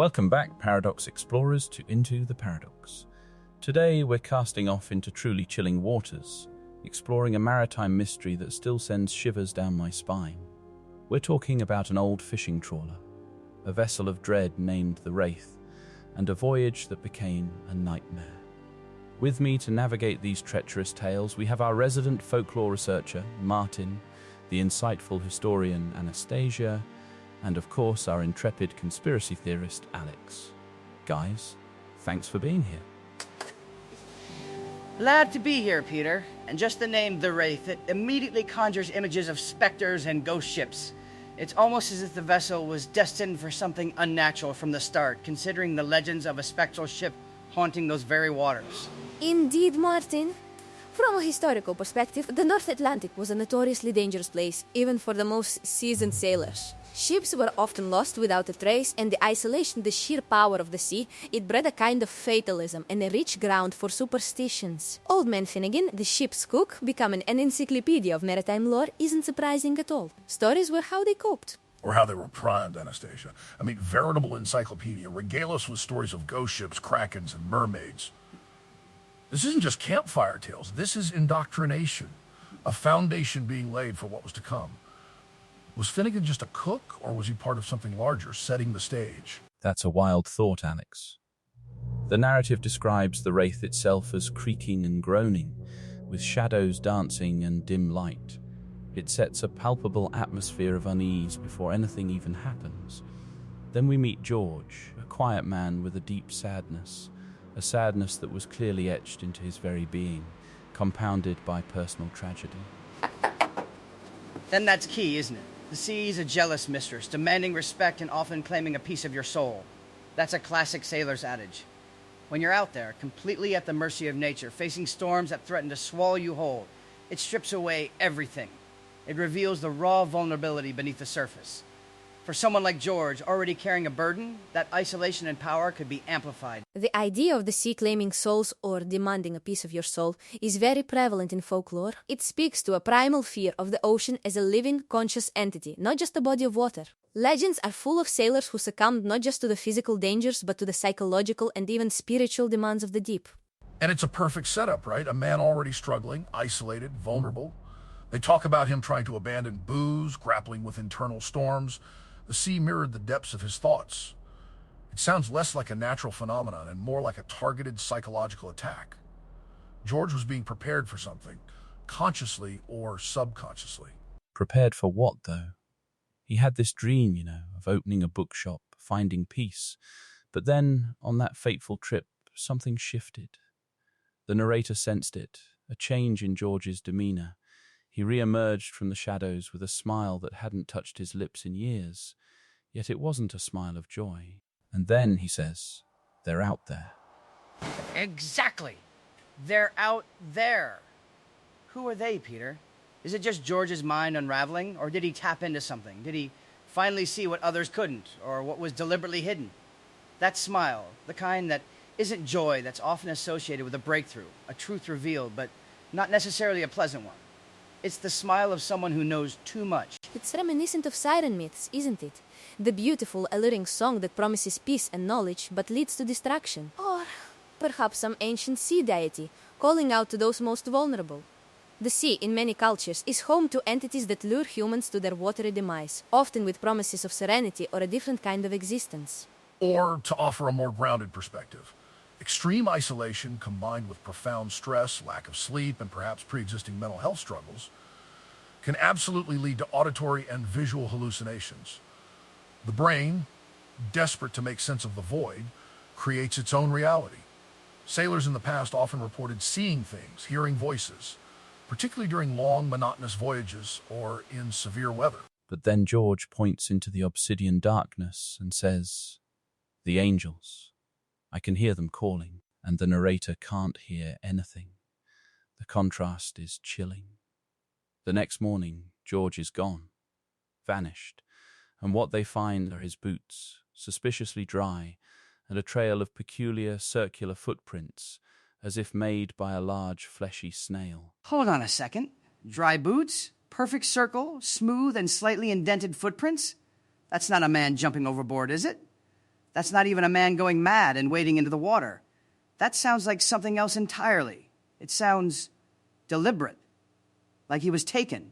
Welcome back, Paradox Explorers, to Into the Paradox. Today, we're casting off into truly chilling waters, exploring a maritime mystery that still sends shivers down my spine. We're talking about an old fishing trawler, a vessel of dread named the Wraith, and a voyage that became a nightmare. With me to navigate these treacherous tales, we have our resident folklore researcher, Martin, the insightful historian, Anastasia, and of course our intrepid conspiracy theorist, Alex. Guys, thanks for being here. Glad to be here, Peter. And just the name The Wraith, it immediately conjures images of specters and ghost ships. It's almost as if the vessel was destined for something unnatural from the start, considering the legends of a spectral ship haunting those very waters. Indeed, Martin. From a historical perspective, the North Atlantic was a notoriously dangerous place, even for the most seasoned sailors. Ships were often lost without a trace, and the isolation, the sheer power of the sea, it bred a kind of fatalism and a rich ground for superstitions. Old Man Finnegan, the ship's cook, becoming an encyclopedia of maritime lore, isn't surprising at all. Stories were how they coped. Or how they were primed, Anastasia. I mean, veritable encyclopedia. Regale us with stories of ghost ships, krakens, and mermaids. This isn't just campfire tales. This is indoctrination. A foundation being laid for what was to come. Was Finnegan just a cook, or was he part of something larger, setting the stage? That's a wild thought, Alex. The narrative describes the Wraith itself as creaking and groaning, with shadows dancing and dim light. It sets a palpable atmosphere of unease before anything even happens. Then we meet George, a quiet man with a deep sadness, a sadness that was clearly etched into his very being, compounded by personal tragedy. Then that's key, isn't it? The sea is a jealous mistress, demanding respect and often claiming a piece of your soul. That's a classic sailor's adage. When you're out there, completely at the mercy of nature, facing storms that threaten to swallow you whole, it strips away everything. It reveals the raw vulnerability beneath the surface. For someone like George, already carrying a burden, that isolation and power could be amplified. The idea of the sea claiming souls or demanding a piece of your soul is very prevalent in folklore. It speaks to a primal fear of the ocean as a living, conscious entity, not just a body of water. Legends are full of sailors who succumbed not just to the physical dangers, but to the psychological and even spiritual demands of the deep. And it's a perfect setup, right? A man already struggling, isolated, vulnerable. They talk about him trying to abandon booze, grappling with internal storms. The sea mirrored the depths of his thoughts. It sounds less like a natural phenomenon and more like a targeted psychological attack. George was being prepared for something, consciously or subconsciously. Prepared for what, though? He had this dream, of opening a bookshop, finding peace. But then, on that fateful trip, something shifted. The narrator sensed it, a change in George's demeanor. He re-emerged from the shadows with a smile that hadn't touched his lips in years, yet it wasn't a smile of joy. And then, he says, they're out there. Exactly. They're out there. Who are they, Peter? Is it just George's mind unraveling, or did he tap into something? Did he finally see what others couldn't, or what was deliberately hidden? That smile, the kind that isn't joy, that's often associated with a breakthrough, a truth revealed, but not necessarily a pleasant one. It's the smile of someone who knows too much. It's reminiscent of siren myths, isn't it? The beautiful, alluring song that promises peace and knowledge, but leads to distraction. Or perhaps some ancient sea deity, calling out to those most vulnerable. The sea, in many cultures, is home to entities that lure humans to their watery demise, often with promises of serenity or a different kind of existence. Or, to offer a more grounded perspective, extreme isolation combined with profound stress, lack of sleep, and perhaps pre-existing mental health struggles can absolutely lead to auditory and visual hallucinations. The brain, desperate to make sense of the void, creates its own reality. Sailors in the past often reported seeing things, hearing voices, particularly during long, monotonous voyages or in severe weather. But then George points into the obsidian darkness and says, "The angels. I can hear them calling," and the narrator can't hear anything. The contrast is chilling. The next morning, George is gone, vanished, and what they find are his boots, suspiciously dry, and a trail of peculiar circular footprints, as if made by a large fleshy snail. Hold on a second. Dry boots? Perfect circle? Smooth and slightly indented footprints? That's not a man jumping overboard, is it? That's not even a man going mad and wading into the water. That sounds like something else entirely. It sounds deliberate, like he was taken.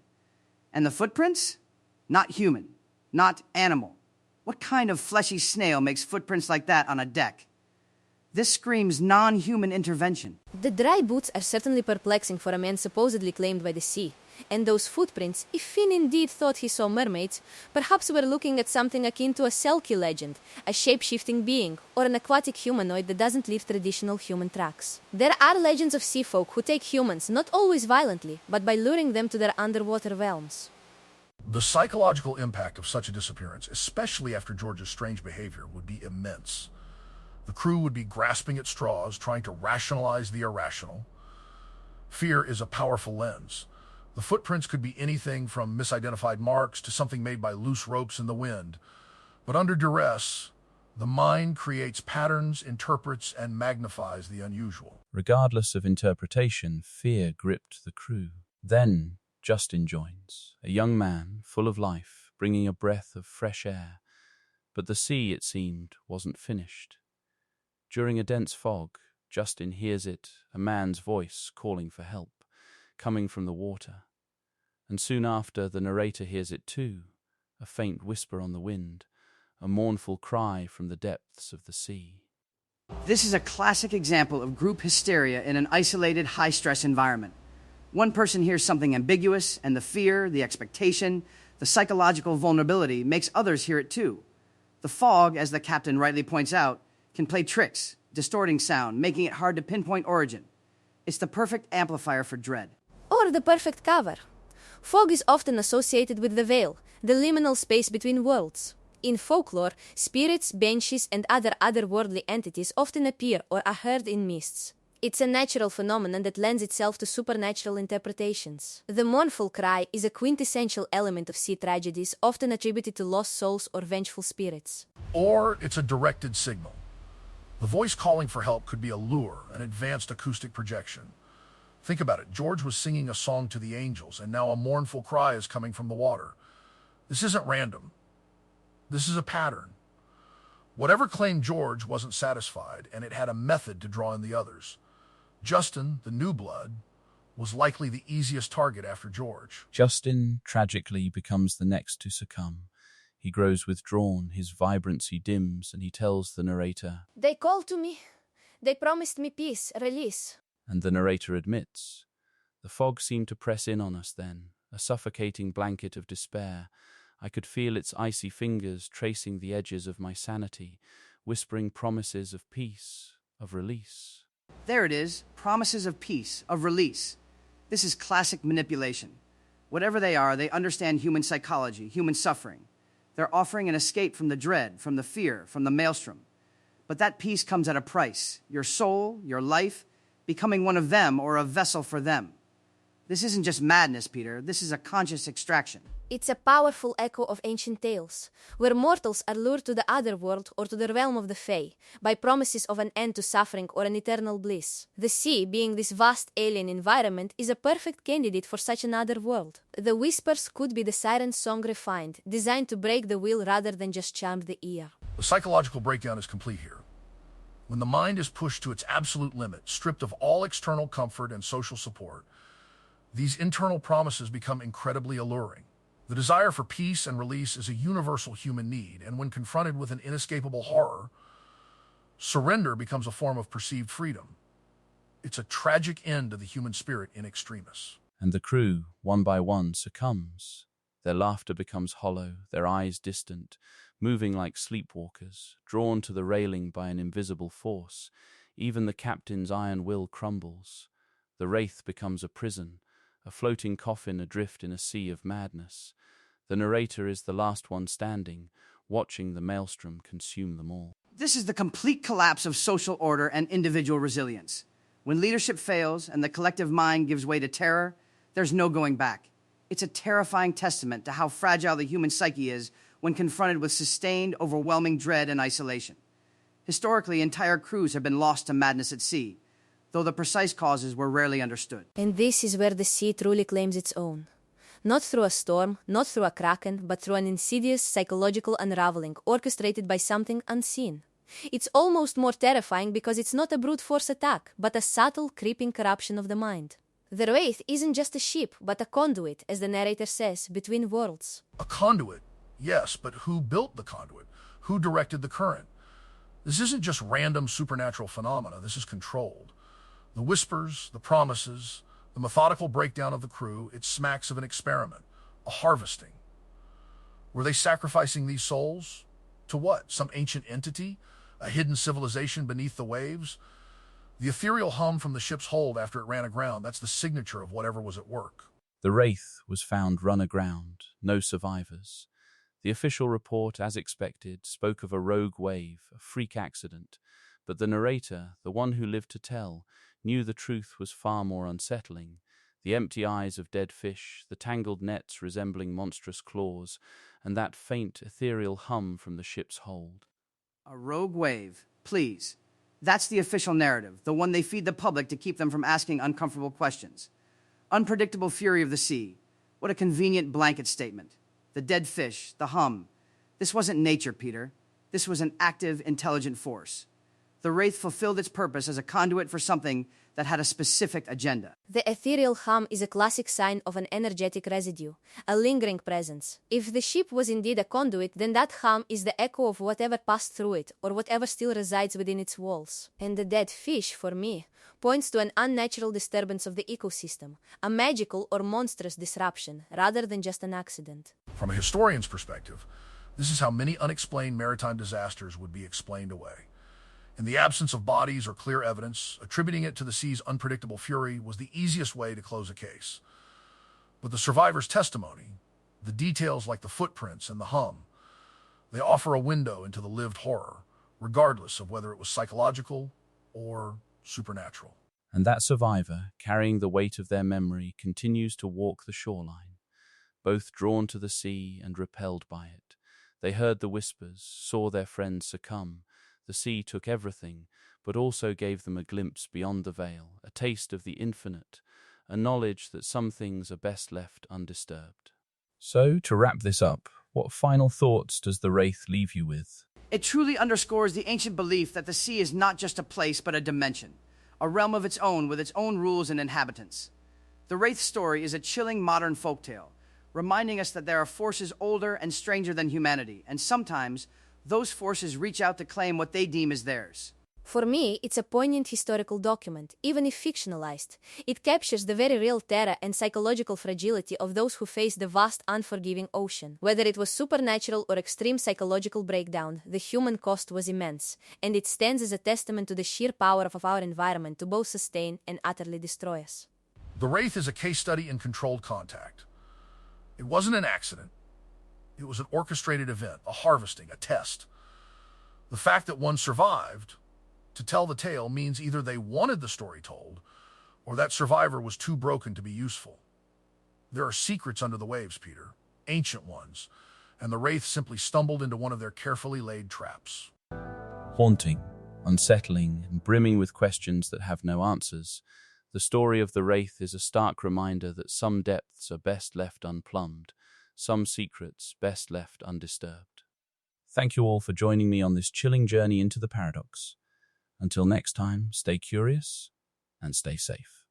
And the footprints? Not human, not animal. What kind of fleshy snail makes footprints like that on a deck? This screams non-human intervention. The dry boots are certainly perplexing for a man supposedly claimed by the sea. And those footprints, if Finn indeed thought he saw mermaids, perhaps were looking at something akin to a Selkie legend, a shape-shifting being, or an aquatic humanoid that doesn't leave traditional human tracks. There are legends of sea folk who take humans, not always violently, but by luring them to their underwater realms. The psychological impact of such a disappearance, especially after George's strange behavior, would be immense. The crew would be grasping at straws, trying to rationalize the irrational. Fear is a powerful lens. The footprints could be anything from misidentified marks to something made by loose ropes in the wind. But under duress, the mind creates patterns, interprets, and magnifies the unusual. Regardless of interpretation, fear gripped the crew. Then Justin joins, a young man full of life, bringing a breath of fresh air. But the sea, it seemed, wasn't finished. During a dense fog, Justin hears it, a man's voice calling for help, coming from the water. And soon after, the narrator hears it too, a faint whisper on the wind, a mournful cry from the depths of the sea. This is a classic example of group hysteria in an isolated, high-stress environment. One person hears something ambiguous, and the fear, the expectation, the psychological vulnerability makes others hear it too. The fog, as the captain rightly points out, can play tricks, distorting sound, making it hard to pinpoint origin. It's the perfect amplifier for dread. Or the perfect cover. Fog is often associated with the veil, the liminal space between worlds. In folklore, spirits, banshees, and other otherworldly entities often appear or are heard in mists. It's a natural phenomenon that lends itself to supernatural interpretations. The mournful cry is a quintessential element of sea tragedies, often attributed to lost souls or vengeful spirits. Or it's a directed signal. The voice calling for help could be a lure, an advanced acoustic projection. Think about it. George was singing a song to the angels, and now a mournful cry is coming from the water. This isn't random. This is a pattern. Whatever claimed George wasn't satisfied, and it had a method to draw in the others. Justin, the new blood, was likely the easiest target after George. Justin tragically becomes the next to succumb. He grows withdrawn, his vibrancy dims, and he tells the narrator, "They called to me. They promised me peace, release." And the narrator admits, "The fog seemed to press in on us then, a suffocating blanket of despair. I could feel its icy fingers tracing the edges of my sanity, whispering promises of peace, of release." There it is, promises of peace, of release. This is classic manipulation. Whatever they are, they understand human psychology, human suffering. They're offering an escape from the dread, from the fear, from the maelstrom. But that peace comes at a price. Your soul, your life, becoming one of them or a vessel for them. This isn't just madness, Peter. This is a conscious extraction. It's a powerful echo of ancient tales, where mortals are lured to the other world or to the realm of the Fae by promises of an end to suffering or an eternal bliss. The sea, being this vast alien environment, is a perfect candidate for such another world. The whispers could be the siren's song refined, designed to break the will rather than just charm the ear. The psychological breakdown is complete here. When the mind is pushed to its absolute limit, stripped of all external comfort and social support, these internal promises become incredibly alluring. The desire for peace and release is a universal human need, and when confronted with an inescapable horror, surrender becomes a form of perceived freedom. It's a tragic end to the human spirit in extremis. And the crew, one by one, succumbs. Their laughter becomes hollow, their eyes distant, moving like sleepwalkers, drawn to the railing by an invisible force. Even the captain's iron will crumbles. The Wraith becomes a prison, a floating coffin adrift in a sea of madness. The narrator is the last one standing, watching the maelstrom consume them all. This is the complete collapse of social order and individual resilience. When leadership fails and the collective mind gives way to terror, there's no going back. It's a terrifying testament to how fragile the human psyche is when confronted with sustained, overwhelming dread and isolation. Historically, entire crews have been lost to madness at sea, though the precise causes were rarely understood. And this is where the sea truly claims its own. Not through a storm, not through a kraken, but through an insidious psychological unraveling orchestrated by something unseen. It's almost more terrifying because it's not a brute force attack, but a subtle, creeping corruption of the mind. The Wraith isn't just a ship, but a conduit, as the narrator says, between worlds. A conduit, yes, but who built the conduit? Who directed the current? This isn't just random supernatural phenomena, this is controlled. The whispers, the promises, the methodical breakdown of the crew, it smacks of an experiment, a harvesting. Were they sacrificing these souls? To what? Some ancient entity? A hidden civilization beneath the waves? The ethereal hum from the ship's hold after it ran aground, that's the signature of whatever was at work. The Wraith was found run aground, no survivors. The official report, as expected, spoke of a rogue wave, a freak accident, but the narrator, the one who lived to tell, knew the truth was far more unsettling. The empty eyes of dead fish, the tangled nets resembling monstrous claws, and that faint, ethereal hum from the ship's hold. A rogue wave, please. That's the official narrative, the one they feed the public to keep them from asking uncomfortable questions. Unpredictable fury of the sea. What a convenient blanket statement. The dead fish, the hum. This wasn't nature, Peter. This was an active, intelligent force. The Wraith fulfilled its purpose as a conduit for something that had a specific agenda. The ethereal hum is a classic sign of an energetic residue, a lingering presence. If the ship was indeed a conduit, then that hum is the echo of whatever passed through it, or whatever still resides within its walls. And the dead fish, for me, points to an unnatural disturbance of the ecosystem, a magical or monstrous disruption, rather than just an accident. From a historian's perspective, this is how many unexplained maritime disasters would be explained away. In the absence of bodies or clear evidence, attributing it to the sea's unpredictable fury was the easiest way to close a case. But the survivor's testimony, the details like the footprints and the hum, they offer a window into the lived horror, regardless of whether it was psychological or supernatural. And that survivor, carrying the weight of their memory, continues to walk the shoreline, both drawn to the sea and repelled by it. They heard the whispers, saw their friends succumb. The sea took everything, but also gave them a glimpse beyond the veil, a taste of the infinite, a knowledge that some things are best left undisturbed. So, to wrap this up, what final thoughts does the Wraith leave you with? It truly underscores the ancient belief that the sea is not just a place but a dimension, a realm of its own with its own rules and inhabitants. The Wraith story is a chilling modern folktale, reminding us that there are forces older and stranger than humanity, and sometimes those forces reach out to claim what they deem as theirs. For me, it's a poignant historical document, even if fictionalized. It captures the very real terror and psychological fragility of those who face the vast, unforgiving ocean. Whether it was supernatural or extreme psychological breakdown, the human cost was immense, and it stands as a testament to the sheer power of our environment to both sustain and utterly destroy us. The Wraith is a case study in controlled contact. It wasn't an accident. It was an orchestrated event, a harvesting, a test. The fact that one survived to tell the tale means either they wanted the story told, or that survivor was too broken to be useful. There are secrets under the waves, Peter, ancient ones, and the Wraith simply stumbled into one of their carefully laid traps. Haunting, unsettling, and brimming with questions that have no answers, the story of the Wraith is a stark reminder that some depths are best left unplumbed, some secrets best left undisturbed. Thank you all for joining me on this chilling journey into the paradox. Until next time, stay curious and stay safe.